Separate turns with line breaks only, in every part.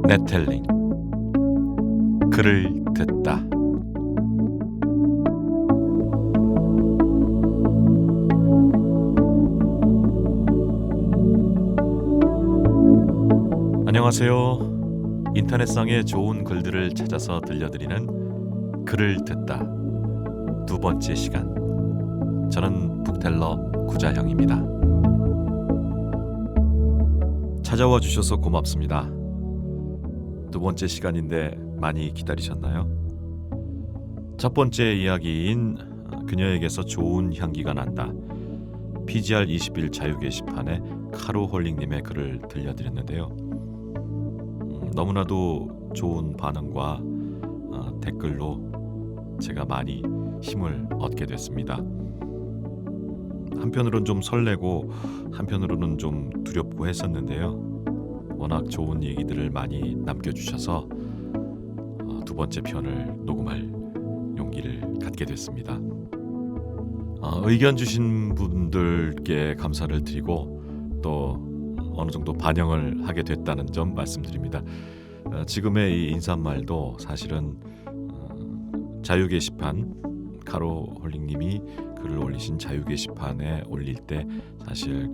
네텔링 글을 듣다. 안녕하세요. 인터넷상의 좋은 글들을 찾아서 들려드리는 글을 듣다 두 번째 시간. 저는 북텔러 구자형입니다. 찾아와 주셔서 고맙습니다. 두 번째 시간인데 많이 기다리셨나요? 첫 번째 이야기인 그녀에게서 좋은 향기가 난다. PGR 20일 자유 게시판에 카루홀링님의 글을 들려드렸는데요. 너무나도 좋은 반응과 댓글로 제가 많이 힘을 얻게 됐습니다. 한편으로는 좀 설레고 한편으로는 좀 두렵고 했었는데요. 워낙 좋은 얘기들을 많이 남겨주셔서 두 번째 편을 녹음할 용기를 갖게 됐습니다. 의견 주신 분들께 감사를 드리고 또 어느 정도 반영을 하게 됐다는 점 말씀드립니다. 지금의 이 인사말도 사실은 자유 게시판 카로홀링님이 글을 올리신 자유 게시판에 올릴 때 사실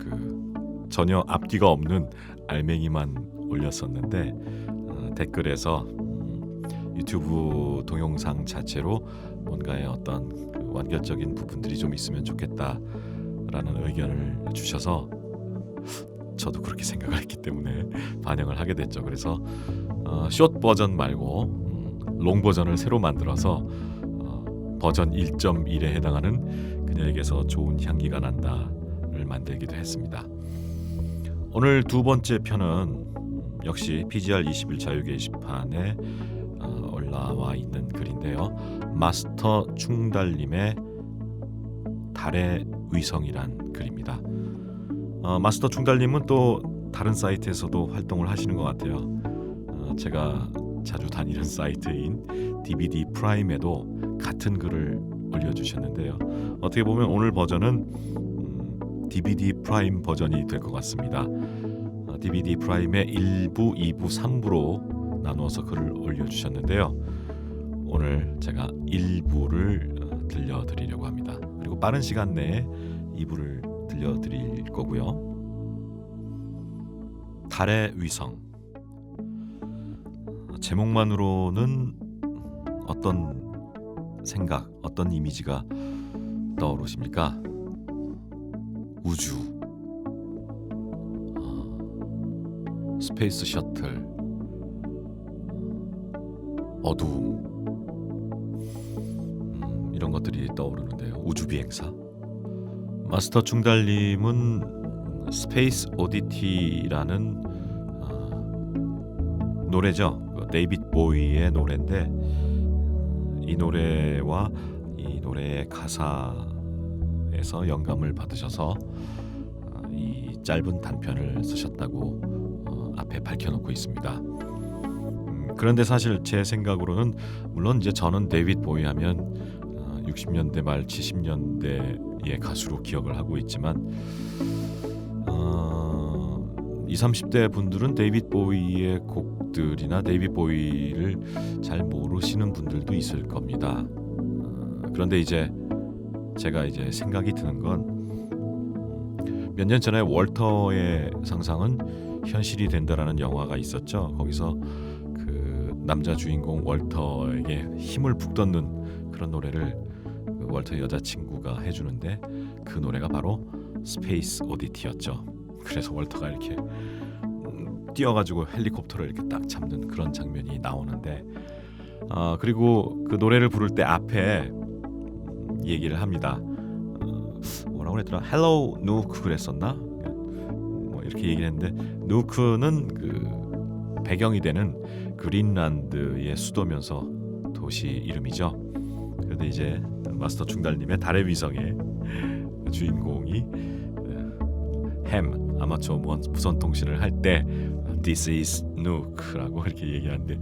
전혀 앞뒤가 없는 알맹이만 올렸었는데 댓글에서 유튜브 동영상 자체로 뭔가의 어떤 완결적인 부분들이 좀 있으면 좋겠다라는 의견을 주셔서 저도 그렇게 생각을 했기 때문에 반영을 하게 됐죠. 그래서 숏 버전 말고 롱 버전을 새로 만들어서 버전 1.1에 해당하는 그녀에게서 좋은 향기가 난다를 만들기도 했습니다. 오늘 두 번째 편은 역시 PGR 20일 자유 게시판에 올라와 있는 글인데요. 마스터 충달님의 달의 위성이란 글입니다. 마스터 충달님은 또 다른 사이트에서도 활동을 하시는 것 같아요. 제가 자주 다니는 사이트인 DVD 프라임에도 같은 글을 올려주셨는데요. 어떻게 보면 오늘 버전은 DVD 프라임 버전이 될 것 같습니다. DVD 프라임의 1부, 2부, 3부로 나누어서 글을 올려주셨는데요. 오늘 제가 1부를 들려드리려고 합니다. 그리고 빠른 시간 내에 2부를 들려드릴 거고요. 달의 위성. 제목만으로는 어떤 생각, 어떤 이미지가 떠오르십니까? 우주, 스페이스 셔틀, 어두움, 이런 것들이 떠오르는데요. 우주 비행사. 마스터 충달님은 스페이스 오디티라는 노래죠. 데이빗 보이의 노래인데 이 노래와 이 노래의 가사에서 영감을 받으셔서 이 짧은 단편을 쓰셨다고 앞에 밝혀놓고 있습니다. 그런데 사실 제 생각으로는 물론 이제 저는 데이빗 보이 하면 60년대 말 70년대의 가수로 기억을 하고 있지만 20, 30대 분들은 데이빗 보이의 곡들이나 데이빗 보이를 잘 모르시는 분들도 있을 겁니다. 그런데 이제 제가 생각이 드는 건 몇 년 전에 월터의 상상은 현실이 된다라는 영화가 있었죠. 거기서 그 남자 주인공 월터에게 힘을 북돋는 그런 노래를 그 월터 여자친구가 해주는데 그 노래가 바로 스페이스 오디티였죠. 그래서 월터가 이렇게 뛰어가지고 헬리콥터를 이렇게 딱 잡는 그런 장면이 나오는데 그리고 그 노래를 부를 때 앞에 얘기를 합니다. 뭐라고 그랬더라? Hello, Nuke 그랬었나? 뭐 이렇게 얘기를 했는데 누크는 그 배경이 되는 그린란드의 수도면서 도시 이름이죠. 그런데 이제 마스터 충달님의 달의 위성의 주인공이 햄 아마추어 무선 통신을 할 때 This is Nuke라고 이렇게 얘기하는데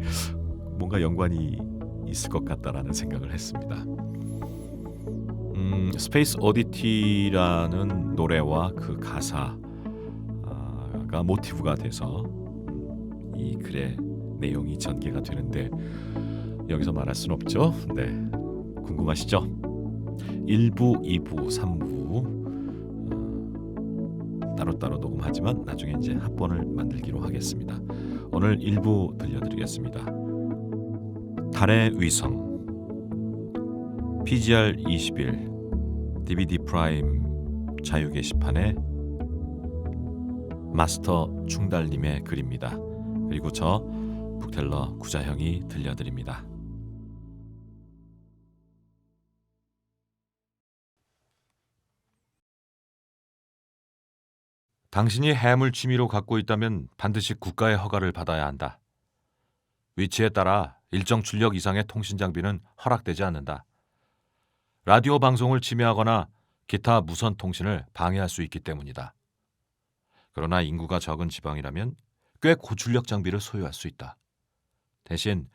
뭔가 연관이 있을 것 같다라는 생각을 했습니다. 스페이스 오디티라는 노래와 그 가사가 모티브가 돼서 이 글의 내용이 전개가 되는데 여기서 말할 순 없죠. 네, 궁금하시죠? 1부, 2부, 3부 따로따로 녹음하지만 나중에 이제 합본을 만들기로 하겠습니다. 오늘 1부 들려드리겠습니다. 달의 위성 PGR 21 DVD 프라임 자유 게시판에 마스터 충달님의 글입니다. 그리고 저 북텔러 구자형이 들려드립니다. 당신이 해물 취미로 갖고 있다면 반드시 국가의 허가를 받아야 한다. 위치에 따라 일정 출력 이상의 통신 장비는 허락되지 않는다. 라디오 방송을 침해하거나 기타 무선 통신을 방해할 수 있기 때문이다. 그러나 인구가 적은 지방이라면 꽤 고출력 장비를 소유할 수 있다. 대신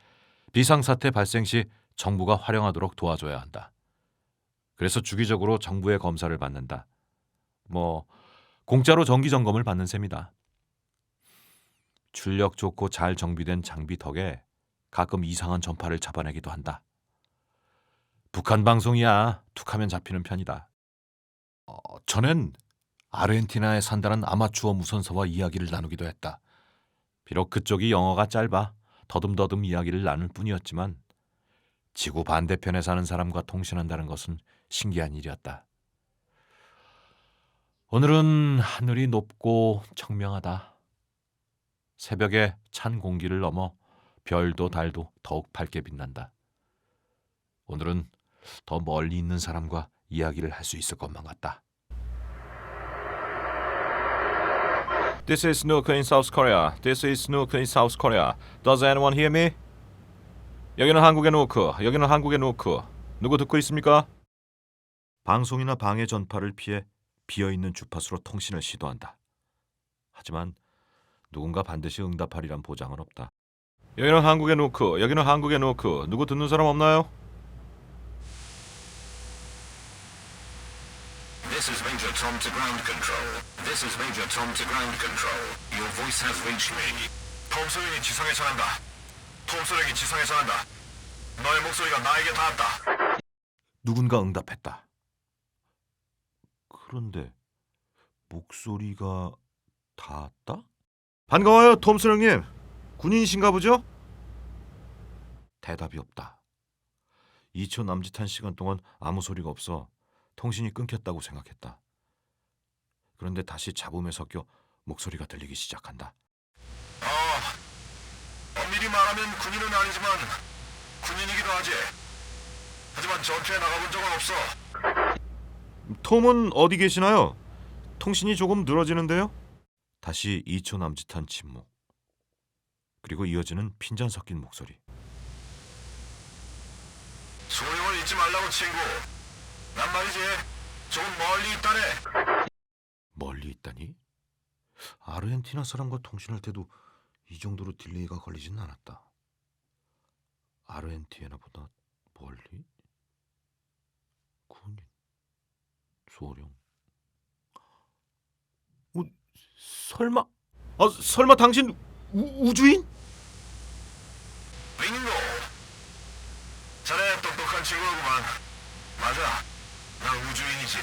비상사태 발생 시 정부가 활용하도록 도와줘야 한다. 그래서 주기적으로 정부의 검사를 받는다. 공짜로 정기 점검을 받는 셈이다. 출력 좋고 잘 정비된 장비 덕에 가끔 이상한 전파를 잡아내기도 한다. 북한 방송이야 툭하면 잡히는 편이다. 전엔 아르헨티나에 산다는 아마추어 무선사와 이야기를 나누기도 했다. 비록 그쪽이 영어가 짧아 더듬더듬 이야기를 나눌 뿐이었지만 지구 반대편에 사는 사람과 통신한다는 것은 신기한 일이었다. 오늘은 하늘이 높고 청명하다. 새벽에 찬 공기를 넘어 별도 달도 더욱 밝게 빛난다. 오늘은 더 멀리 있는 사람과 이야기를 할 수 있을 것만 같다. This is Nook in South Korea. This is Nook in South Korea. Does anyone hear me? 여기는 한국의 노크. 여기는 한국의 노크. 누구 듣고 있습니까? 방송이나 방해 전파를 피해 비어있는 주파수로 통신을 시도한다. 하지만 누군가 반드시 응답하리란 보장은 없다. 여기는 한국의 노크. 여기는 한국의 노크. 누구 듣는 사람 없나요?
This is Major Tom to ground control. This is Major Tom to ground control. Your voice has reached me. 톰 소령이 지상에 전한다. 톰 소령이 지상에 전한다. 너의 목소리가 나에게 닿았다.
누군가 응답했다. 그런데 목소리가 닿았다? 반가워요, 톰 소령님. 군인이신가 보죠? 대답이 없다. 2초 남짓한 시간 동안 아무 소리가 없어 통신이 끊겼다고 생각했다. 그런데 다시 잡음에 섞여 목소리가 들리기 시작한다.
엄밀히 말하면 군인은 아니지만 군인이기도 하지. 하지만 전투에 나가본 적은 없어.
톰은 어디 계시나요? 통신이 조금 늘어지는데요? 다시 2초 남짓한 침묵. 그리고 이어지는 핀잔 섞인 목소리.
소용을 잊지 말라고 친구. 난 말이지 조금 멀리 있다네.
멀리 있다니? 아르헨티나 사람과 통신할 때도 이 정도로 딜레이가 걸리진 않았다. 아르헨티나보다 멀리? 군인, 소령. 설마? 설마 당신 우주인?
빙고. 자네 똑똑한 친구구만. 맞아. 난 우주인이지.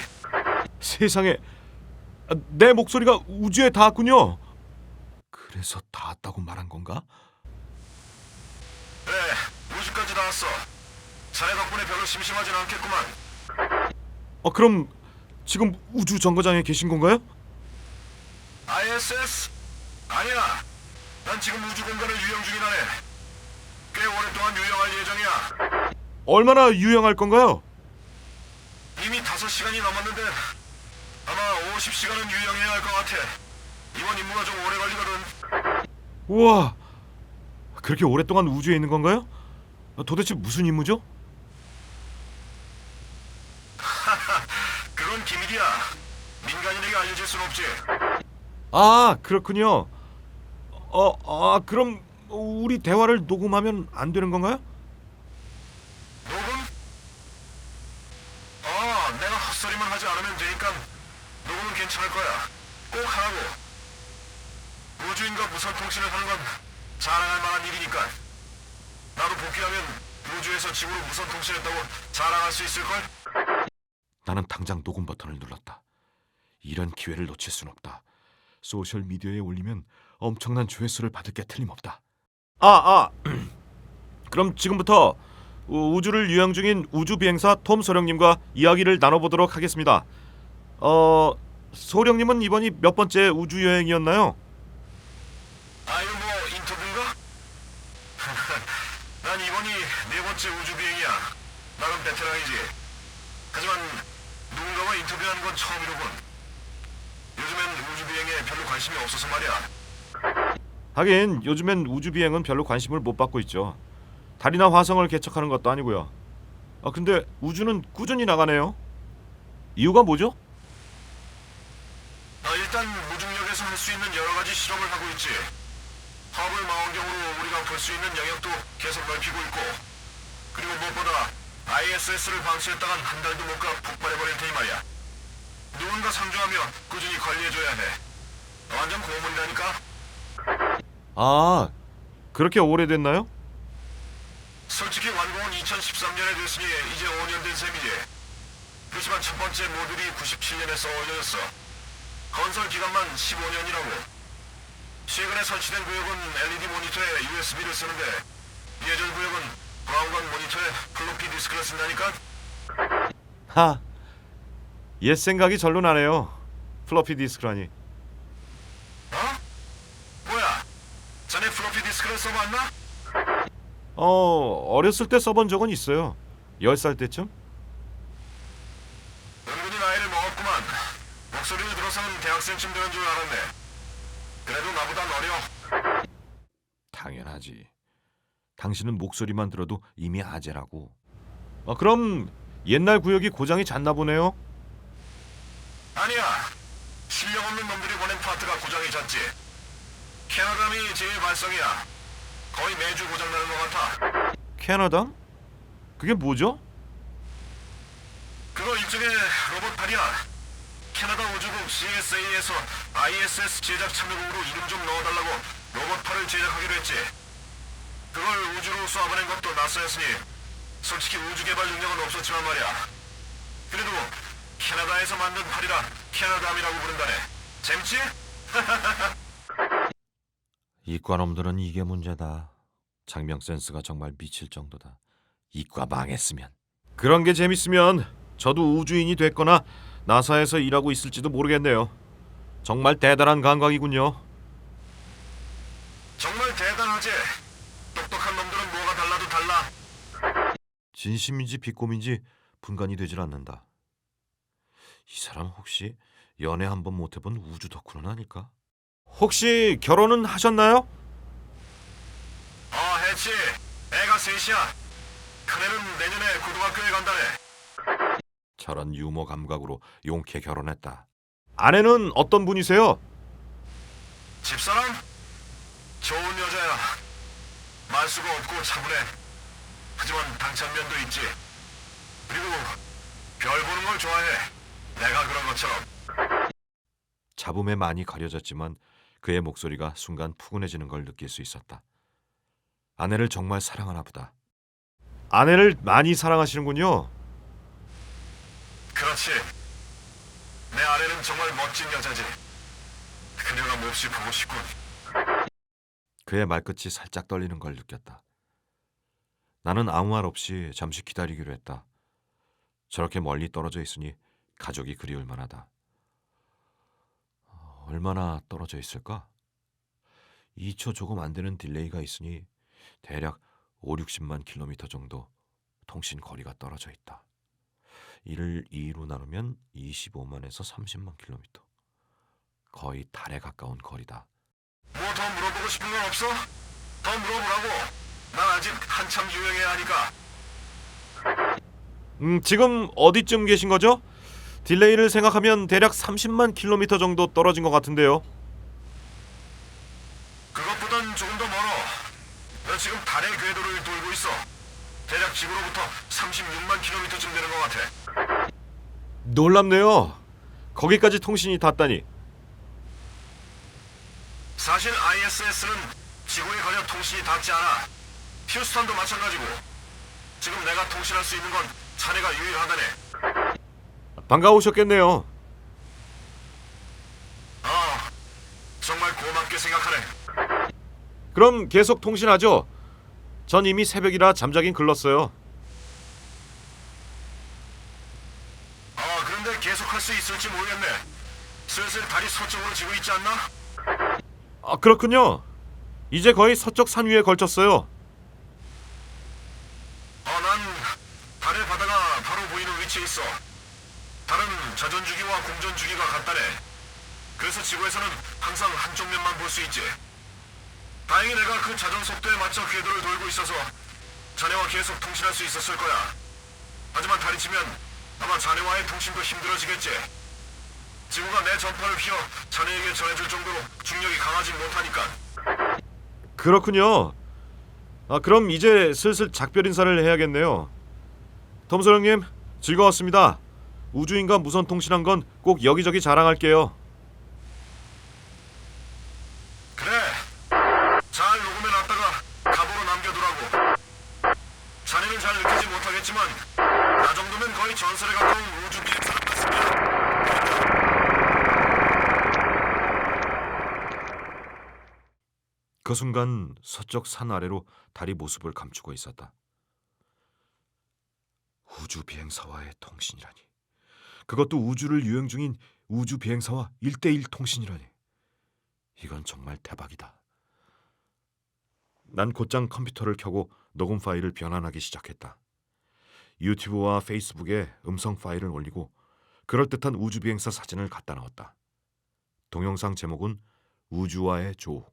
세상에, 내 목소리가 우주에 닿았군요. 그래서 닿았다고 말한 건가?
그래, 우주까지 닿았어. 자네 덕분에 별로 심심하진 않겠구만.
그럼 지금 우주 정거장에 계신 건가요?
ISS? 아니야. 난 지금 우주 공간을 유영 중이라네. 꽤 오랫동안 유영할 예정이야.
얼마나 유영할 건가요?
이미 5시간이 넘었는데 아마 50시간은 유영해야 할 것 같아. 이번 임무가 좀 오래 걸리거든.
우와, 그렇게 오랫동안 우주에 있는 건가요? 도대체 무슨 임무죠?
그건 기밀이야. 민간인에게 알려질 순 없지.
그렇군요. 그럼 우리 대화를 녹음하면 안 되는 건가요?
녹음? 내가 목소리만 하지 않으면 되니까 녹음은 괜찮을 거야. 꼭 하라고. 우주인과 무선 통신을 하는 건 자랑할 만한 일이니까. 나도 복귀하면 우주에서 지구로 무선 통신했다고 자랑할 수 있을걸?
나는 당장 녹음 버튼을 눌렀다. 이런 기회를 놓칠 순 없다. 소셜 미디어에 올리면 엄청난 조회수를 받을 게 틀림없다. 그럼 지금부터 우주를 유영 중인 우주 비행사 톰 소령님과 이야기를 나눠보도록 하겠습니다. 소령님은 이번이 몇 번째 우주 여행이었나요?
아유 뭐 인터뷰인가? 난 이번이 네 번째 우주 비행이야. 나름 베테랑이지. 하지만 누군가와 인터뷰하는 건 처음이로군. 요즘엔 우주 비행에 별로 관심이 없어서 말이야.
하긴 요즘엔 우주 비행은 별로 관심을 못 받고 있죠. 달이나 화성을 개척하는 것도 아니고요. 근데 우주는 꾸준히 나가네요. 이유가 뭐죠?
일단 무중력에서 할 수 있는 여러 가지 실험을 하고 있지. 허블 망원경으로 우리가 볼 수 있는 영역도 계속 넓히고 있고, 그리고 무엇보다 ISS를 방치했다간 한 달도 못 가 폭발해버릴 테니 말이야. 누군가 상주하며 꾸준히 관리해줘야 해. 완전 고문이라니까.
그렇게 오래됐나요?
솔직히 완공은 2013년에 됐으니 이제 5년 된 셈이지. 그렇지만 첫 번째 모듈이 97년에 써올려졌어. 건설 기간만 15년이라고. 최근에 설치된 구역은 LED 모니터에 USB를 쓰는데 예전 구역은 브라운관 모니터에 플로피 디스크를 쓴다니까?
옛 생각이 절로 나네요. 플로피 디스크라니.
뭐야? 전에 플로피 디스크를 써봤나?
어렸을 때 써본 적은 있어요. 10살 때쯤?
은근히 나이를 먹었구만. 목소리를 들어서는 대학생쯤 되는 줄 알았네. 그래도 나보단 어려.
당연하지. 당신은 목소리만 들어도 이미 아재라고. 그럼 옛날 구역이 고장이 잦나 보네요.
아니야. 실력 없는 놈들이 보낸 파트가 고장이 잦지. 캐나담이 제일 발성이야. 거의 매주 고장나는 것 같아.
캐나담? 그게 뭐죠?
그거 일종의 로봇 팔이야. 캐나다 우주국 CSA에서 ISS 제작 참여국으로 이름 좀 넣어달라고 로봇 팔을 제작하기로 했지. 그걸 우주로 쏘아보낸 것도 나사였으니 솔직히 우주 개발 능력은 없었지만 말이야. 그래도 캐나다에서 만든 팔이라 캐나담이라고 부른다네. 재밌지?
이과놈들은 이게 문제다. 장명 센스가 정말 미칠 정도다. 이과 망했으면. 그런 게 재밌으면 저도 우주인이 됐거나 나사에서 일하고 있을지도 모르겠네요. 정말 대단한 감각이군요.
정말 대단하지. 똑똑한 놈들은 뭐가 달라도 달라.
진심인지 비꼬민지 분간이 되질 않는다. 이 사람 혹시 연애 한번 못 해본 우주 덕후는 아닐까? 혹시 결혼은 하셨나요?
했지. 애가 셋이야. 큰애는 내년에 고등학교에 간다네.
저런 유머 감각으로 용케 결혼했다. 아내는 어떤 분이세요?
집사람? 좋은 여자야. 말수가 없고 차분해. 하지만 당찬면도 있지. 그리고 별 보는 걸 좋아해. 내가 그런 것처럼.
잡음에 많이 가려졌지만 그의 목소리가 순간 푸근해지는 걸 느낄 수 있었다. 아내를 정말 사랑하나 보다. 아내를 많이 사랑하시는군요.
그렇지. 내 아내는 정말 멋진 여자지. 그녀가 몹시 보고 싶군.
그의 말끝이 살짝 떨리는 걸 느꼈다. 나는 아무 말 없이 잠시 기다리기로 했다. 저렇게 멀리 떨어져 있으니 가족이 그리울 만하다. 얼마나 떨어져 있을까? 2초 조금 안 되는 딜레이가 있으니 대략 50-60만 킬로미터 정도 통신 거리가 떨어져 있다. 이를 2로 나누면 25만에서 30만 킬로미터. 거의 달에 가까운 거리다.
뭐 더 물어보고 싶은 건 없어? 더 물어보라고. 난 아직 한참 유행해야 하니까.
지금 어디쯤 계신 거죠? 딜레이를 생각하면 대략 30만 킬로미터 정도 떨어진 것 같은데요.
그것보단 조금 더 멀어. 너 지금 달의 궤도를 돌고 있어. 대략 지구로부터 36만 킬로미터쯤 되는 것 같아.
놀랍네요. 거기까지 통신이 닿다니.
사실 ISS는 지구에 관련 통신이 닿지 않아. 휴스턴도 마찬가지고. 지금 내가 통신할 수 있는 건 자네가 유일하다네.
반가우셨겠네요.
정말 고맙게 생각하네.
그럼 계속 통신하죠. 전 이미 새벽이라 잠자긴 글렀어요.
그런데 계속할 수 있을지 모르겠네. 슬슬 달이 서쪽으로 지고 있지 않나?
그렇군요. 이제 거의 서쪽 산 위에 걸쳤어요.
난 달의 바다가 바로 보이는 위치에 있어. 달은 자전주기와 공전주기가 같다네. 그래서 지구에서는 항상 한쪽 면만 볼 수 있지. 다행히 내가 그 자전 속도에 맞춰 궤도를 돌고 있어서 자네와 계속 통신할 수 있었을 거야. 하지만 달이 지면 아마 자네와의 통신도 힘들어지겠지. 지구가 내 전파를 휘어 자네에게 전해줄 정도로 중력이 강하지 못하니까.
그렇군요. 그럼 이제 슬슬 작별 인사를 해야겠네요. 톰소령님, 즐거웠습니다. 우주인과 무선 통신한 건 꼭 여기저기 자랑할게요.
그래. 잘 녹음해놨다가 가보로 남겨두라고. 자네는 잘 느끼지 못하겠지만 나 정도면 거의 전설에 가까운 우주 비행사람 같습니다.
그 순간 서쪽 산 아래로 달이 모습을 감추고 있었다. 우주 비행사와의 통신이라니. 그것도 우주를 유행 중인 우주 비행사와 1대1 통신이라니. 이건 정말 대박이다. 난 곧장 컴퓨터를 켜고 녹음 파일을 변환하기 시작했다. 유튜브와 페이스북에 음성 파일을 올리고 그럴듯한 우주 비행사 사진을 갖다 넣었다. 동영상 제목은 우주와의 조우.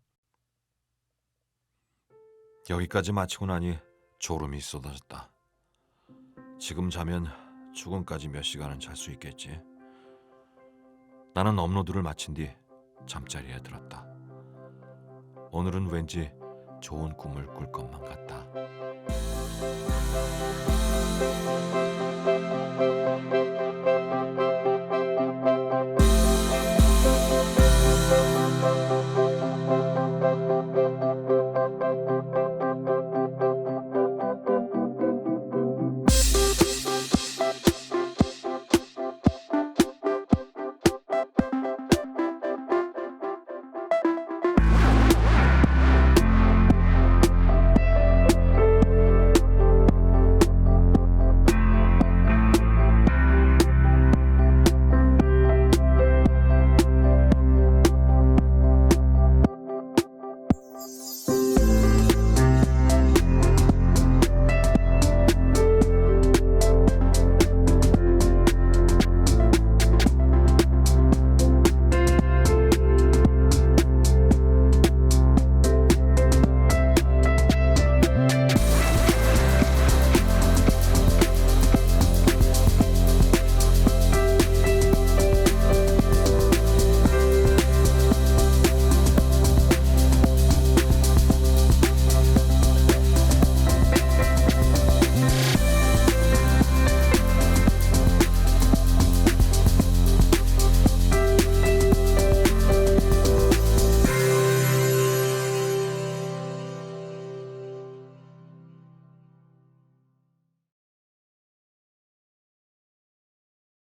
여기까지 마치고 나니 졸음이 쏟아졌다. 지금 자면 출근까지 몇 시간은 잘 수 있겠지. 나는 업로드를 마친 뒤 잠자리에 들었다. 오늘은 왠지 좋은 꿈을 꿀 것만 같다.